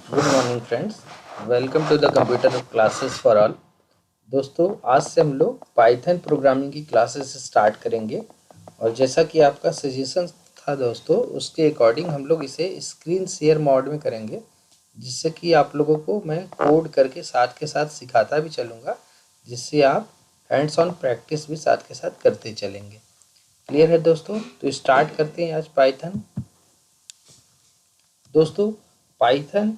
Good morning friends, welcome to the computer classes for all. दोस्तों, आज से हम लोग पाइथन प्रोग्रामिंग की क्लासेस स्टार्ट करेंगे और जैसा कि आपका सजेशन था दोस्तों, उसके अकॉर्डिंग हम लोग इसे स्क्रीन शेयर मोड में करेंगे, जिससे कि आप लोगों को मैं कोड करके साथ के साथ सिखाता भी चलूँगा, जिससे आप हैंड्स ऑन प्रैक्टिस भी साथ के साथ करते चलेंगे। क्लियर है दोस्तों? तो स्टार्ट करते हैं आज पाइथन। दोस्तों, पाइथन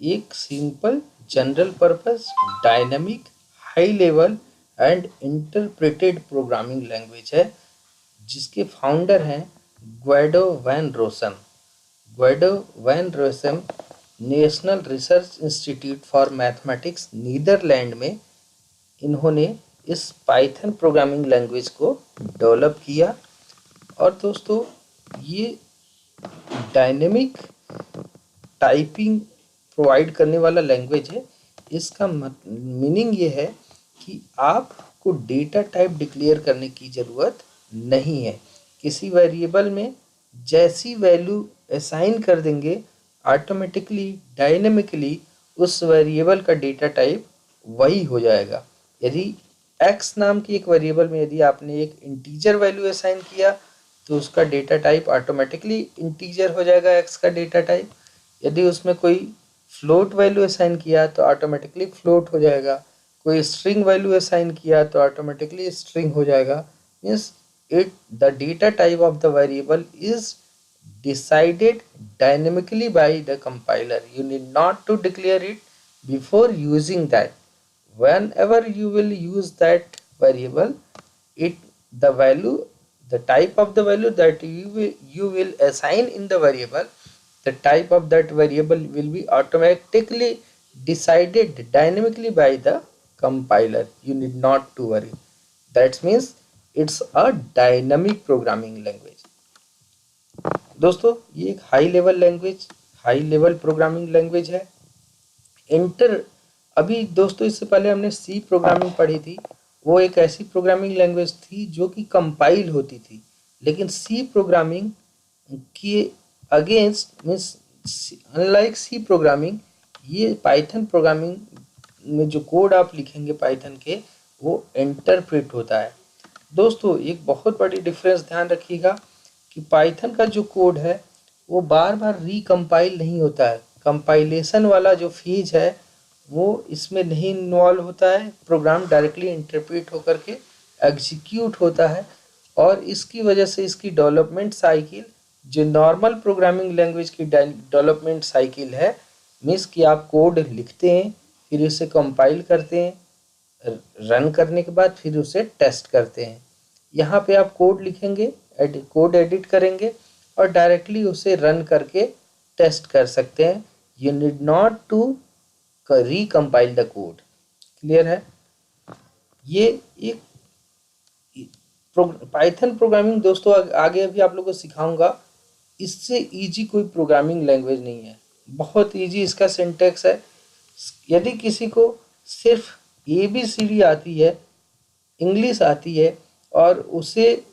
एक simple general purpose dynamic high level and interpreted programming language है, जिसके फाउंडर हैं Guido van Rossum. Guido van Rossum national research institute for mathematics Netherlands में इन्होंने इस पाइथन प्रोग्रामिंग लैंग्वेज को डेवलप किया। और दोस्तों, ये डायनेमिक टाइपिंग प्रोवाइड करने वाला लैंग्वेज है। इसका मीनिंग ये है कि आपको डेटा टाइप डिक्लेयर करने की ज़रूरत नहीं है। किसी वेरिएबल में जैसी वैल्यू असाइन कर देंगे, ऑटोमेटिकली डायनेमिकली उस वेरिएबल का डेटा टाइप वही हो जाएगा। यदि x नाम की एक वेरिएबल में यदि आपने एक इंटीजर वैल्यू असाइन किया, तो उसका डेटा टाइप ऑटोमेटिकली इंटीजर हो जाएगा, x का डेटा टाइप। यदि उसमें कोई फ्लोट वैल्यू असाइन किया तो ऑटोमेटिकली फ्लोट हो जाएगा। कोई स्ट्रिंग वैल्यू असाइन किया तो ऑटोमेटिकली स्ट्रिंग हो जाएगा। Means it the data type of the variable is decided dynamically by the compiler. You need not to declare it before using that. Whenever you will use that variable, it the value, the type of the value that you will assign in the variable, the type of that variable will be automatically decided dynamically by the compiler. You need not to worry. That means it's a dynamic programming language. दोस्तों, ये एक high level language, high level programming language है। Inter अभी दोस्तों, इससे पहले हमने सी programming पढ़ी थी। वो एक ऐसी प्रोग्रामिंग लैंग्वेज थी जो कि कंपाइल होती थी, लेकिन सी प्रोग्रामिंग के against means unlike C programming, ये पाइथन प्रोग्रामिंग में जो कोड आप लिखेंगे पाइथन के, वो इंटरप्रेट होता है। दोस्तों, एक बहुत बड़ी डिफरेंस ध्यान रखिएगा कि पाइथन का जो कोड है वो बार बार रिकम्पाइल नहीं होता है। कंपाइलेशन वाला जो फेज है वो इसमें नहीं इन्वॉल्व होता है। प्रोग्राम डायरेक्टली इंटरप्रेट होकर के एग्जीक्यूट होता है, और इसकी वजह से इसकी डेवलपमेंट साइकिल जो नॉर्मल प्रोग्रामिंग लैंग्वेज की डेवलपमेंट साइकिल है, मीन्स कि आप कोड लिखते हैं, फिर उसे कंपाइल करते हैं, रन करने के बाद फिर उसे टेस्ट करते हैं। यहाँ पे आप कोड लिखेंगे, कोड एडिट करेंगे और डायरेक्टली उसे रन करके टेस्ट कर सकते हैं। You need not to recompile the code. Clear है? ये एक पाइथन प्रोग्रामिंग दोस्तों आगे भी आप लोगों को सिखाऊंगा। इससे इजी कोई प्रोग्रामिंग लैंग्वेज नहीं है, बहुत इजी इसका सिंटैक्स है। यदि किसी को सिर्फ ABCD आती है, इंग्लिश आती है, और उसे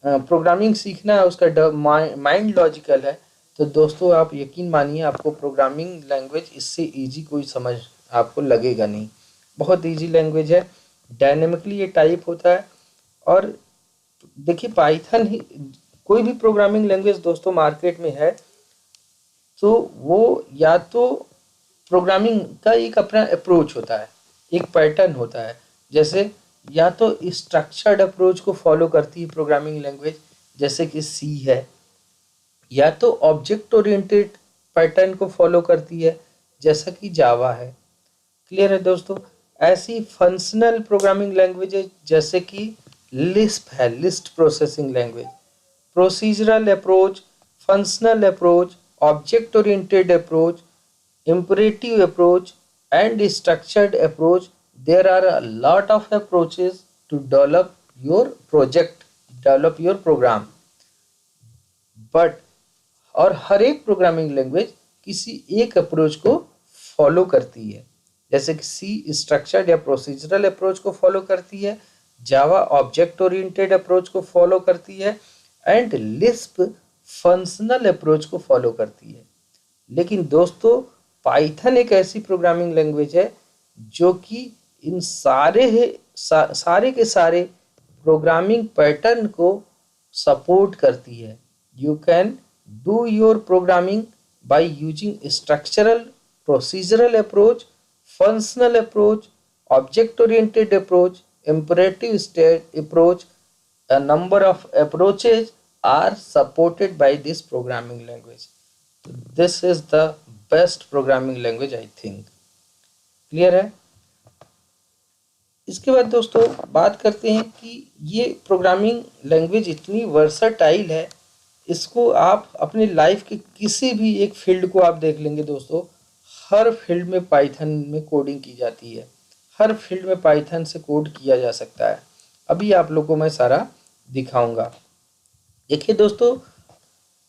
प्रोग्रामिंग सीखना है, उसका माइंड लॉजिकल है, तो दोस्तों आप यकीन मानिए आपको प्रोग्रामिंग लैंग्वेज इससे इजी कोई समझ आपको लगेगा नहीं। बहुत इजी लैंग्वेज है, डायनेमिकली ये टाइप होता है। और देखिए, पाइथन ही कोई भी प्रोग्रामिंग लैंग्वेज दोस्तों मार्केट में है, तो वो या तो प्रोग्रामिंग का एक अपना अप्रोच होता है, एक पैटर्न होता है। जैसे या तो स्ट्रक्चर्ड अप्रोच को फॉलो करती है प्रोग्रामिंग लैंग्वेज, जैसे कि सी है, या तो ऑब्जेक्ट ओरिएंटेड पैटर्न को फॉलो करती है, जैसा कि जावा है। क्लियर है दोस्तों? ऐसी फंक्शनल प्रोग्रामिंग लैंग्वेज जैसे कि लिस्प है, list processing language, procedural approach, functional approach, object oriented approach, imperative approach and structured approach. There are a lot of approaches to develop your project, develop your program, but और हर एक programming language किसी एक approach को follow करती है। जैसे कि सी structured या प्रोसीजरल अप्रोच को फॉलो करती है, जावा ऑब्जेक्ट ओरिएंटेड अप्रोच को फॉलो करती है, एंड लिस्प फंक्शनल अप्रोच को फॉलो करती है। लेकिन दोस्तों, पाइथन एक ऐसी प्रोग्रामिंग लैंग्वेज है जो कि इन सारे के सारे प्रोग्रामिंग पैटर्न को सपोर्ट करती है। You can do your programming by using structural, procedural approach, functional approach, object oriented approach, imperative state approach. A number of approaches are supported by this programming language. This is the best programming language I think. Clear है? इसके बाद दोस्तों बात करते हैं कि ये programming language इतनी वर्सटाइल है, इसको आप अपनी लाइफ के किसी भी एक फील्ड को आप देख लेंगे दोस्तों, हर फील्ड में पाइथन में कोडिंग की जाती है, हर फील्ड में पाइथन से कोड किया जा सकता है। अभी आप लोगों को मैं सारा दिखाऊंगा। देखिए दोस्तों,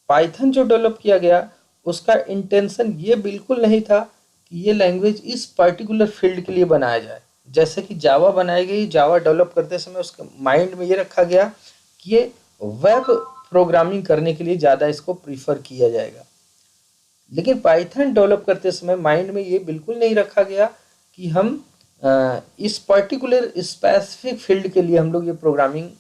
पाइथन जो डेवलप किया गया उसका इंटेंशन ये बिल्कुल नहीं था कि ये लैंग्वेज इस पर्टिकुलर फील्ड के लिए बनाया जाए। जैसे कि जावा बनाई गई, जावा डेवलप करते समय उसके माइंड में ये रखा गया कि ये वेब प्रोग्रामिंग करने के लिए ज़्यादा इसको प्रीफर किया जाएगा। लेकिन पाइथन डेवलप करते समय माइंड में ये बिल्कुल नहीं रखा गया कि हम इस पर्टिकुलर स्पेसिफिक फील्ड के लिए हम लोग ये प्रोग्रामिंग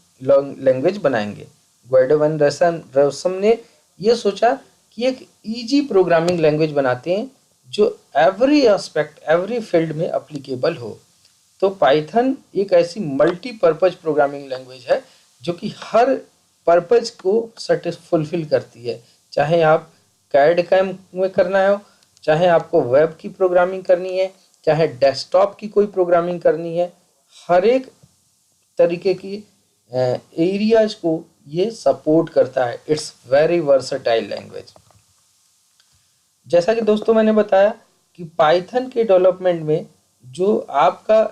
लैंग्वेज बनाएंगे। ग्वाइडो वैन रोसम ने ये सोचा कि एक इजी प्रोग्रामिंग लैंग्वेज बनाते हैं जो एवरी एस्पेक्ट, एवरी फील्ड में अप्लीकेबल हो। तो पाइथन एक ऐसी मल्टीपर्पज प्रोग्रामिंग लैंग्वेज है जो कि हर पर्पज को फुलफिल करती है। चाहे आप कैड कैम में करना हो, चाहे आपको वेब की प्रोग्रामिंग करनी है, चाहे डेस्कटॉप की कोई प्रोग्रामिंग करनी है, हर एक तरीके की एरियाज को ये सपोर्ट करता है। It's very versatile language. जैसा कि दोस्तों मैंने बताया कि पाइथन के डेवलपमेंट में जो आपका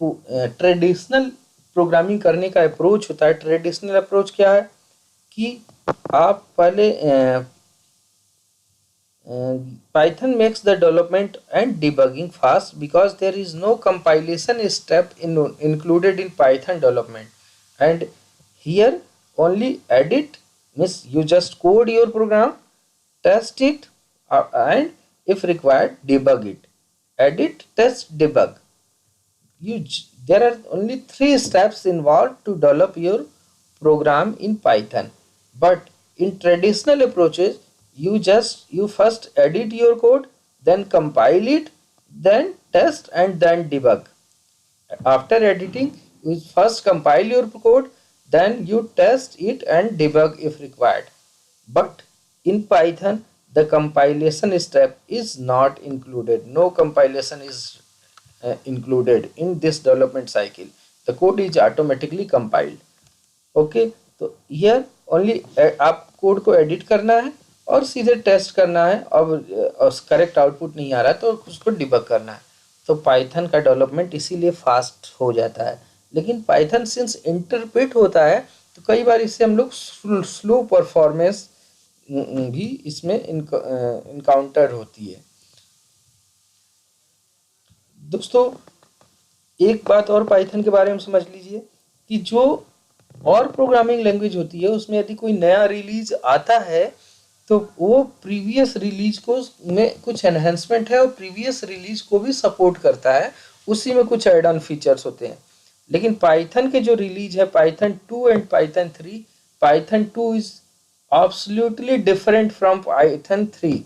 ट्रेडिशनल प्रोग्रामिंग करने का अप्रोच होता है, ट्रेडिशनल अप्रोच क्या है कि आप पहले Python makes the development and debugging fast because there is no compilation step included in Python development, and here only edit means you just code your program, test it, and if required debug it. Edit, test, debug. There are only 3 steps involved to develop your program in Python, but in traditional approaches you first edit your code, then compile it, then test, and then debug. After editing, you first compile your code, then you test it and debug if required. But in Python, the compilation step is not included. No compilation is included in this development cycle. The code is automatically compiled. Okay, तो here only आप code को edit करना है और सीधे test करना है, और करेक्ट आउटपुट नहीं आ रहा है तो उसको डिबग करना है। तो पाइथन का डेवलपमेंट इसीलिए फास्ट हो जाता है। लेकिन पाइथन सिंस इंटरप्रेट होता है तो कई बार इससे हम लोग स्लो परफॉर्मेंस भी इसमें इनकाउंटर होती है। दोस्तों एक बात और पाइथन के बारे में समझ लीजिए कि जो और प्रोग्रामिंग लैंग्वेज होती है उसमें यदि कोई नया रिलीज आता है तो वो प्रीवियस रिलीज को में कुछ एनहेंसमेंट है और प्रीवियस रिलीज को भी सपोर्ट करता है, उसी में कुछ एड ऑन फीचर्स होते हैं। लेकिन पाइथन के जो रिलीज है Python 2 and Python 3, Python 2 is absolutely different from Python 3,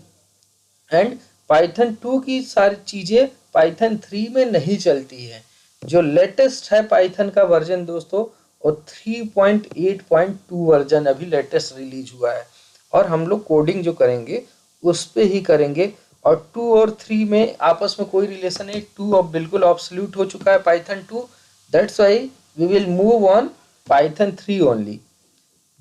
and Python 2 की सारी चीज़ें पाइथन 3 में नहीं चलती है। जो लेटेस्ट है पाइथन का वर्जन दोस्तों और 3.8.2 वर्जन अभी लेटेस्ट रिलीज हुआ है, और हम लोग कोडिंग जो करेंगे उस पे ही करेंगे। और 2 और 3 में आपस में कोई रिलेशन नहीं। 2 अब बिल्कुल ऑब्सोल्यूट हो चुका है Python 2, that's why we will move on Python 3 only.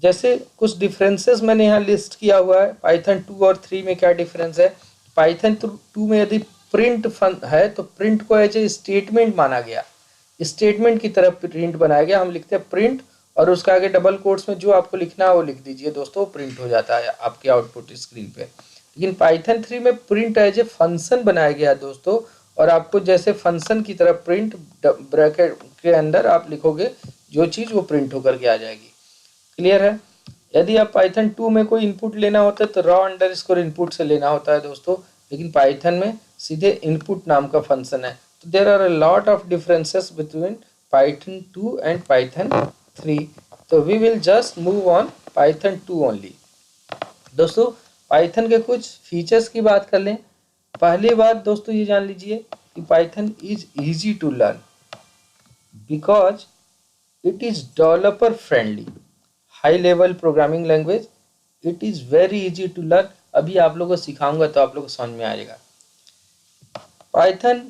जैसे कुछ डिफरेंसेस मैंने यहाँ लिस्ट किया हुआ है। पाइथन 2 और 3 में क्या डिफरेंस है? पाइथन 2 में यदि प्रिंट है तो प्रिंट को एज ए स्टेटमेंट माना गया, स्टेटमेंट की तरफ प्रिंट बनाया गया। हम लिखते हैं प्रिंट और उसका आगे डबल कोट्स में जो आपको लिखना है वो लिख दीजिए दोस्तों, प्रिंट हो जाता है आपके आउटपुट स्क्रीन पे। लेकिन पाइथन 3 में प्रिंट एज ए फंक्शन बनाया गया दोस्तों, और आपको जैसे फंक्शन की तरह प्रिंट ब्रैकेट के अंदर आप लिखोगे जो चीज़ वो प्रिंट होकर के आ जाएगी। क्लियर है? यदि आप पाइथन 2 में कोई इनपुट लेना होता है तो रॉ अंडरस्कोर इनपुट से लेना होता है दोस्तों, लेकिन पाइथन में सीधे इनपुट नाम का फंक्शन है। तो there are a lot of differences between Python 2 and Python 3। तो we will just move on Python 2 only. दोस्तों पाइथन के कुछ फीचर्स की बात कर लें। पहली बात दोस्तों ये जान लीजिए कि Python is easy to learn because it is developer friendly, high level programming language, it is very easy to learn. अभी आप लोगों को सिखाऊंगा तो आप लोगों को समझ में आ जाएगा। Python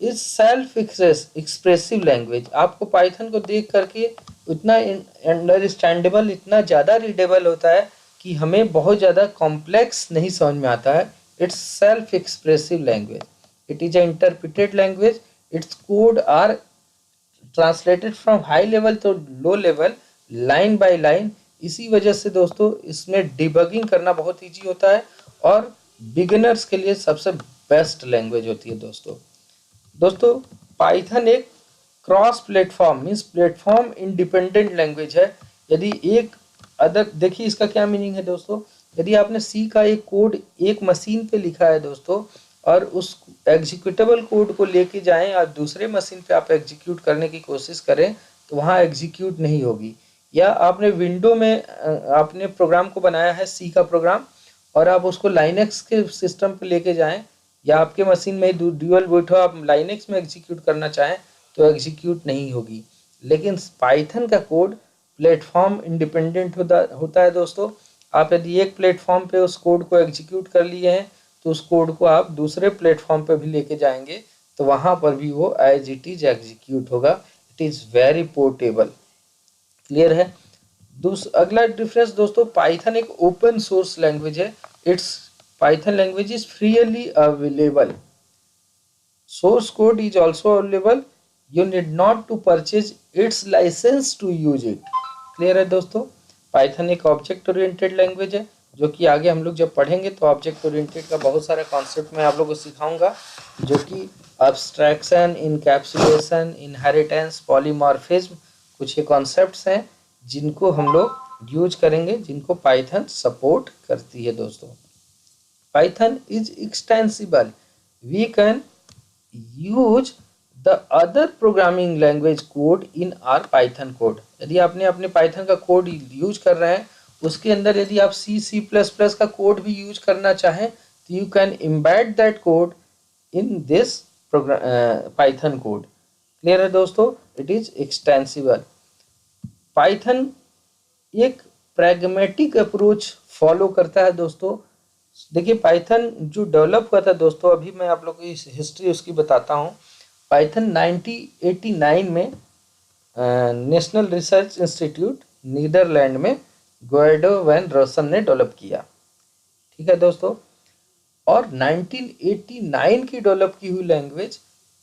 is self expressive language. आपको पाइथन को देख करके इतना अंडरस्टैंडेबल, इतना ज़्यादा रीडेबल होता है कि हमें बहुत ज़्यादा कॉम्प्लेक्स नहीं समझ में आता है। It's self expressive language, it is a interpreted language, its code are translated from high level to low level, line by line. इसी वजह से दोस्तों इसमें डिबगिंग करना बहुत ईजी होता है और बिगिनर्स के लिए सबसे बेस्ट लैंग्वेज होती है दोस्तों पाइथन एक cross platform means platform independent language है। यदि एक अदर, देखिए इसका क्या मीनिंग है दोस्तों, यदि आपने सी का एक कोड एक मशीन पे लिखा है दोस्तों और उस एग्जीक्यूटेबल कोड को लेके जाएं और दूसरे मशीन पे आप एग्जीक्यूट करने की कोशिश करें तो वहाँ एग्जीक्यूट नहीं होगी। या आपने विंडो में आपने प्रोग्राम को बनाया है सी का प्रोग्राम और आप उसको लाइनेक्स के सिस्टम पे लेके जाएं या आपके मशीन में ड्यूअल बूट हो, आप लाइनेक्स में एग्जीक्यूट करना चाहें तो एग्जीक्यूट नहीं होगी। लेकिन पाइथन का कोड प्लेटफॉर्म इंडिपेंडेंट होता है दोस्तों। आप यदि एक प्लेटफॉर्म पे उस कोड को एग्जीक्यूट कर लिए हैं तो उस कोड को आप दूसरे प्लेटफॉर्म पे भी लेके जाएंगे तो वहाँ पर भी वो एज इट इज एग्जीक्यूट होगा। It is very portable. Clear है। अगला डिफरेंस दोस्तों, पाइथन एक ओपन सोर्स लैंग्वेज है। It's Python language is freely available, source code is also available, you need not to purchase its license to use it. Clear है दोस्तों। Python एक object oriented language है जो कि आगे हम लोग जब पढ़ेंगे तो ऑब्जेक्ट ओरिएंटेड का बहुत सारा कॉन्सेप्ट मैं आप लोगों को सिखाऊंगा, जो कि अब्स्ट्रैक्शन, इनकैप्सुलेशन, इनहेरिटेंस, पॉलीमॉर्फिज्म, कुछ ये कॉन्सेप्ट्स हैं जिनको हम लोग यूज करेंगे, जिनको पाइथन सपोर्ट करती है दोस्तों। Python is extensible, we can use the other programming language code in our Python code. यदि आपने अपने पाइथन का कोड यूज कर रहे हैं उसके अंदर यदि आप C++ का कोड भी यूज करना चाहें तो you can embed that code in this Python code. Clear है दोस्तों। It is extensible. पाइथन एक प्रैग्मेटिक अप्रोच फॉलो करता है दोस्तों। देखिए पाइथन जो डेवलप हुआ था दोस्तों, अभी मैं आप लोग को इस हिस्ट्री उसकी बताता हूँ। पाइथन 1989 में नेशनल रिसर्च इंस्टीट्यूट नीदरलैंड में गुएडो वैन रोसन ने डेवलप किया। ठीक है दोस्तों। और 1989 की डेवलप की हुई लैंग्वेज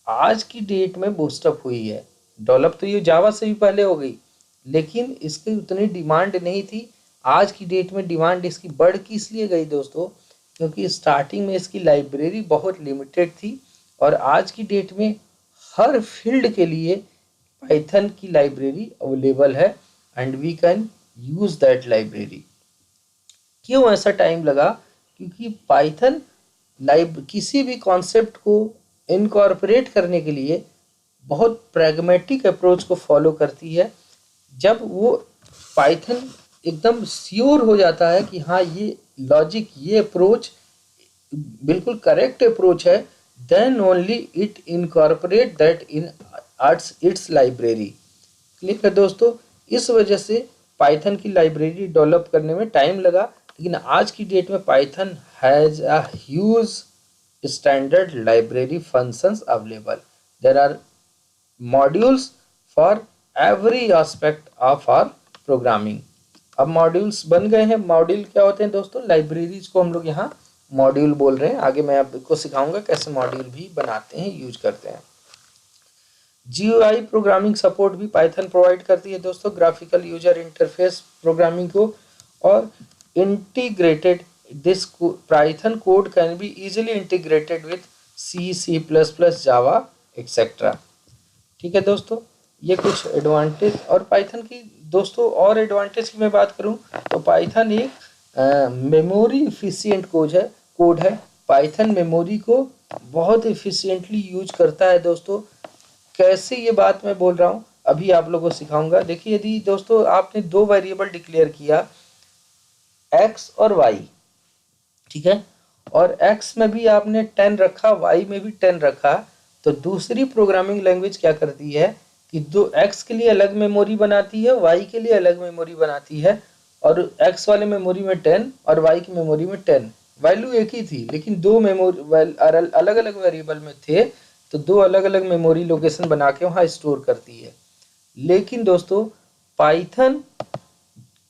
आज की डेट में बूस्टअप हुई है। डेवलप तो ये जावा से भी पहले हो गई लेकिन इसकी उतनी डिमांड नहीं थी। आज की डेट में डिमांड इसकी बढ़ की इसलिए गई दोस्तों क्योंकि स्टार्टिंग में इसकी लाइब्रेरी बहुत लिमिटेड थी और आज की डेट में हर फील्ड के लिए पाइथन की लाइब्रेरी अवेलेबल है and we can use that library. क्यों ऐसा टाइम लगा? क्योंकि पाइथन किसी भी कॉन्सेप्ट को इनकॉर्पोरेट करने के लिए बहुत प्रैग्मेटिक अप्रोच को फॉलो करती है। जब वो पाइथन एकदम श्योर हो जाता है कि हाँ ये लॉजिक, ये अप्रोच बिल्कुल करेक्ट अप्रोच है, then only it incorporate that in its library. Clear है दोस्तों। इस वजह से पाइथन की लाइब्रेरी डेवलप करने में टाइम लगा, लेकिन आज की डेट में Python has a huge standard library functions available. There are modules for every aspect of our programming. अब मॉड्यूल्स बन गए हैं। मॉड्यूल क्या होते हैं दोस्तों? लाइब्रेरीज को हम लोग यहाँ मॉड्यूल बोल रहे हैं। आगे मैं आपको सिखाऊंगा कैसे मॉड्यूल भी बनाते हैं, यूज करते हैं। GUI प्रोग्रामिंग सपोर्ट भी पाइथन प्रोवाइड करती है दोस्तों, ग्राफिकल यूजर इंटरफेस प्रोग्रामिंग को। और integrated this Python code can be easily integrated with C++, Java etcetera. ठीक है दोस्तों, ये कुछ एडवांटेज। और पाइथन की दोस्तों और एडवांटेज की मैं बात करूं तो पाइथन एक मेमोरी इफिशिएंट कोड है। पाइथन मेमोरी को बहुत इफिशिएंटली यूज करता है दोस्तों। कैसे ये बात मैं बोल रहा हूँ अभी आप लोगों को सिखाऊंगा। देखिए यदि दोस्तों आपने दो वेरिएबल डिक्लेयर किया x और y, ठीक है, और x में भी आपने 10 रखा, y में भी 10 रखा, तो दूसरी प्रोग्रामिंग लैंग्वेज क्या करती है कि दो x के लिए अलग मेमोरी बनाती है, y के लिए अलग मेमोरी बनाती है, और x वाले मेमोरी में 10 और y की मेमोरी में 10। वैल्यू एक ही थी लेकिन दो मेमोरी अलग अलग वेरिएबल में थे, तो दो अलग अलग मेमोरी लोकेशन बना के वहाँ स्टोर करती है। लेकिन दोस्तों पाइथन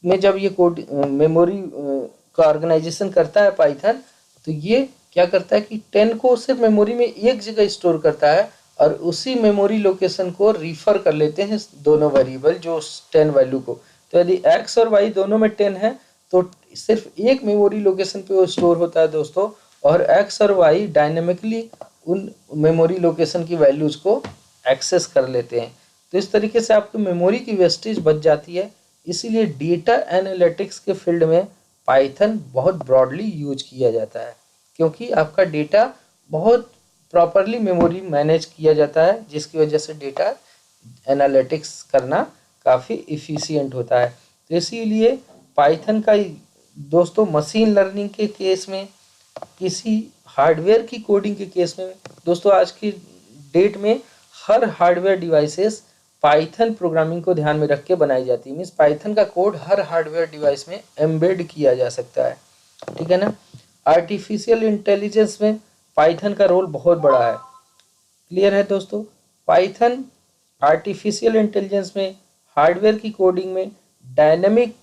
में जब ये कोड मेमोरी का ऑर्गेनाइजेशन करता है पाइथन, तो ये क्या करता है कि 10 को सिर्फ मेमोरी में एक जगह स्टोर करता है और उसी मेमोरी लोकेशन को रिफर कर लेते हैं दोनों वेरिएबल जो 10 वैल्यू को। तो यदि x और y दोनों में 10 है तो सिर्फ एक मेमोरी लोकेशन पे वो स्टोर होता है दोस्तों, और x और y डायनेमिकली उन मेमोरी लोकेशन की वैल्यूज को एक्सेस कर लेते हैं। तो इस तरीके से आपकी मेमोरी की वेस्टेज बच जाती है। इसीलिए डेटा एनालिटिक्स के फील्ड में पाइथन बहुत ब्रॉडली यूज किया जाता है, क्योंकि आपका डेटा बहुत प्रॉपरली मेमोरी मैनेज किया जाता है, जिसकी वजह से डेटा एनालिटिक्स करना काफ़ी इफ़िशियंट होता है। तो इसीलिए पाइथन का दोस्तों मशीन लर्निंग के केस में, किसी हार्डवेयर की कोडिंग के केस में दोस्तों आज की डेट में हर हार्डवेयर डिवाइसेस पाइथन प्रोग्रामिंग को ध्यान में रख के बनाई जाती है। मीन्स पाइथन का कोड हर हार्डवेयर डिवाइस में एम्बेड किया जा सकता है, ठीक है ना। आर्टिफिशियल इंटेलिजेंस में पाइथन का रोल बहुत बड़ा है। क्लियर है दोस्तों। पाइथन आर्टिफिशियल इंटेलिजेंस में, हार्डवेयर की कोडिंग में, डायनेमिक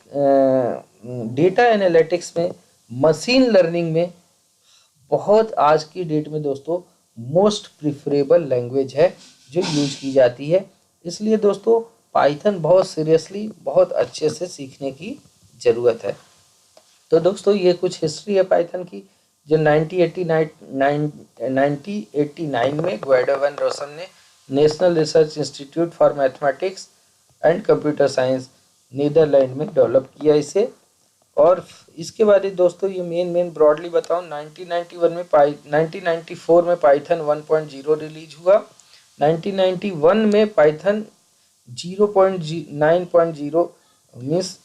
डेटा एनालिटिक्स में, मशीन लर्निंग में बहुत आज की डेट में दोस्तों मोस्ट प्रिफरेबल लैंग्वेज है जो यूज की जाती है। इसलिए दोस्तों पाइथन बहुत सीरियसली बहुत अच्छे से सीखने की ज़रूरत है। तो दोस्तों ये कुछ हिस्ट्री है पाइथन की, जो 1989 में ग्वेडो वैन रोसन ने national research institute for mathematics and computer science Netherland में डेवलप किया इसे। और इसके बाद दोस्तों ये मेन ब्रॉडली बताऊं, 1994 में पाइथन 1.0 रिलीज हुआ, 1991 में पाइथन 0.9.0 मीन्स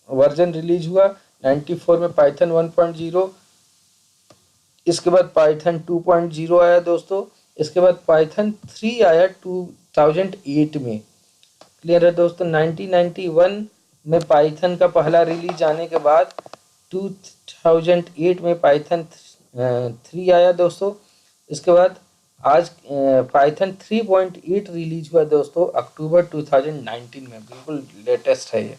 वर्जन रिलीज हुआ, 94 में पाइथन 1.0, इसके बाद पाइथन 2.0 आया दोस्तों, इसके बाद पाइथन 3 आया 2008 में। क्लियर है दोस्तों। 1991 में पाइथन का पहला रिलीज आने के बाद 2008 में पाइथन 3 आया दोस्तों। इसके बाद आज पाइथन 3.8 रिलीज हुआ दोस्तों अक्टूबर 2019 में, बिल्कुल लेटेस्ट है ये।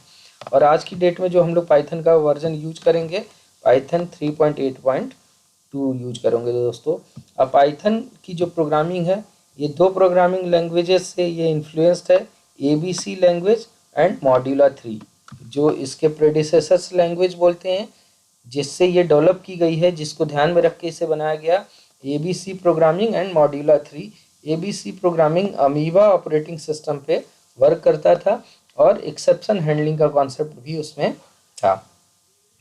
और आज की डेट में जो हम लोग पाइथन का वर्जन यूज करेंगे पाइथन 3.8.2 यूज करेंगे दोस्तों। अब पाइथन की जो प्रोग्रामिंग है ये दो प्रोग्रामिंग लैंग्वेजेस से ये इन्फ्लुएंस्ड है, ABC लैंग्वेज एंड मॉड्यूलर 3, जो इसके प्रेडिसेसर्स लैंग्वेज बोलते हैं, जिससे ये डेवलप की गई है, जिसको ध्यान में रख के इसे बनाया गया। ABC programming and modular 3। ABC programming amoeba operating system पे वर्क करता था और एक्सेप्शन हैंडलिंग का कॉन्सेप्ट भी उसमें था।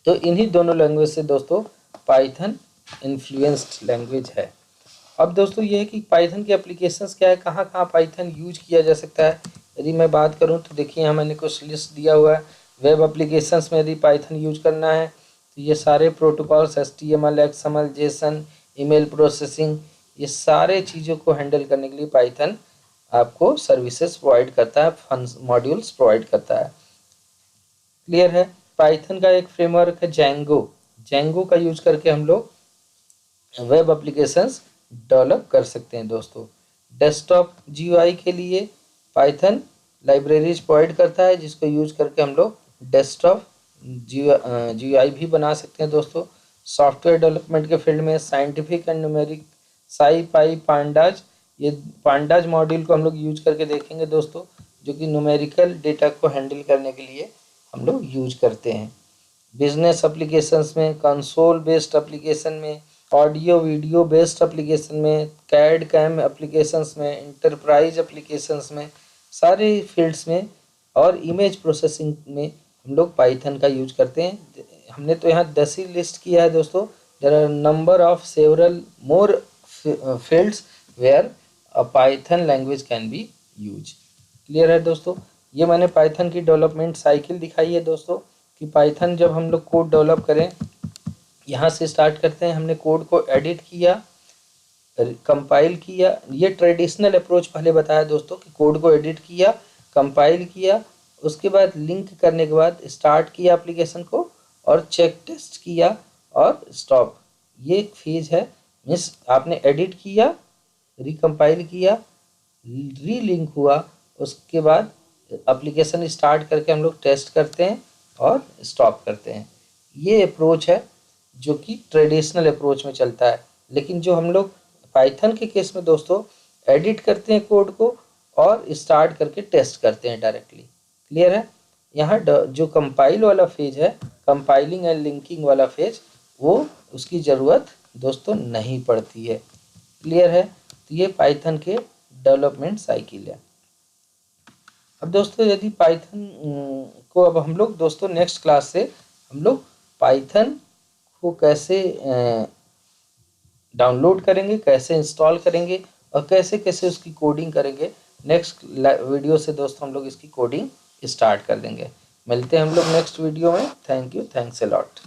तो इन्हीं दोनों लैंग्वेज से दोस्तों पाइथन इन्फ्लुएंस्ड लैंग्वेज है। अब दोस्तों ये है कि पाइथन के एप्लीकेशंस क्या है, कहाँ कहाँ पाइथन यूज किया जा सकता है। यदि मैं बात करूँ तो देखिए यहाँ मैंने कुछ लिस्ट दिया हुआ है। वेब एप्लीकेशंस में यदि पाइथन यूज करना है तो ये सारे protocols HTML, XML, JSON, email processing, ये सारे चीज़ों को हैंडल करने के लिए पाइथन आपको सर्विसेज प्रोवाइड करता है, फंक्शंस मॉड्यूल्स प्रोवाइड करता है। क्लियर है। पाइथन का एक फ्रेमवर्क है जेंगो का यूज करके हम लोग वेब एप्लीकेशंस डेवलप कर सकते हैं दोस्तों। डेस्कटॉप GUI के लिए पाइथन लाइब्रेरीज प्रोवाइड करता है, जिसको यूज करके हम लोग डेस्कटॉप GUI भी बना सकते हैं दोस्तों। सॉफ्टवेयर डेवलपमेंट के फील्ड में scientific and numeric SciPy pandas, ये पांडाज मॉड्यूल को हम लोग यूज करके देखेंगे दोस्तों, जो कि न्यूमेरिकल डेटा को हैंडल करने के लिए हम लोग यूज करते हैं। बिजनेस एप्लीकेशंस में, कंसोल बेस्ड एप्लीकेशन में, ऑडियो वीडियो बेस्ड एप्लीकेशन में, कैड कैम एप्लीकेशंस में, इंटरप्राइज एप्लीकेशंस में, सारे फील्ड्स में, और इमेज प्रोसेसिंग में हम लोग पाइथन का यूज करते हैं। हमने तो यहाँ 10 ही लिस्ट किया है दोस्तों। There are number of several more fields where a Python language can be used। Clear है दोस्तों। ये मैंने पाइथन की डेवलपमेंट साइकिल दिखाई है दोस्तों कि पाइथन जब हम लोग कोड डेवलप करें, यहाँ से स्टार्ट करते हैं। हमने कोड को एडिट किया, कंपाइल किया। ये ट्रेडिशनल अप्रोच पहले बताया दोस्तों कि कोड को एडिट किया, कंपाइल किया, उसके बाद लिंक करने के बाद स्टार्ट किया एप्लीकेशन को और चेक टेस्ट किया और स्टॉप। ये एक फेज है। मीन्स आपने एडिट किया, रिकम्पाइल किया, रीलिंक हुआ, उसके बाद एप्लीकेशन स्टार्ट करके हम लोग टेस्ट करते हैं और स्टॉप करते हैं। ये अप्रोच है जो कि ट्रेडिशनल अप्रोच में चलता है। लेकिन जो हम लोग पाइथन के केस में दोस्तों एडिट करते हैं कोड को और स्टार्ट करके टेस्ट करते हैं डायरेक्टली। क्लियर है। यहाँ जो कंपाइल वाला फेज है, कंपाइलिंग एंड लिंकिंग वाला फेज, वो उसकी ज़रूरत दोस्तों नहीं पड़ती है। क्लियर है। तो ये पाइथन के डेवलपमेंट साइकिल है। अब दोस्तों यदि पाइथन को अब हम लोग दोस्तों नेक्स्ट क्लास से हम लोग पाइथन को कैसे डाउनलोड करेंगे, कैसे इंस्टॉल करेंगे और कैसे कैसे उसकी कोडिंग करेंगे, नेक्स्ट वीडियो से दोस्तों हम लोग इसकी कोडिंग स्टार्ट कर देंगे। मिलते हैं हम लोग नेक्स्ट वीडियो में। Thank you, thanks a lot.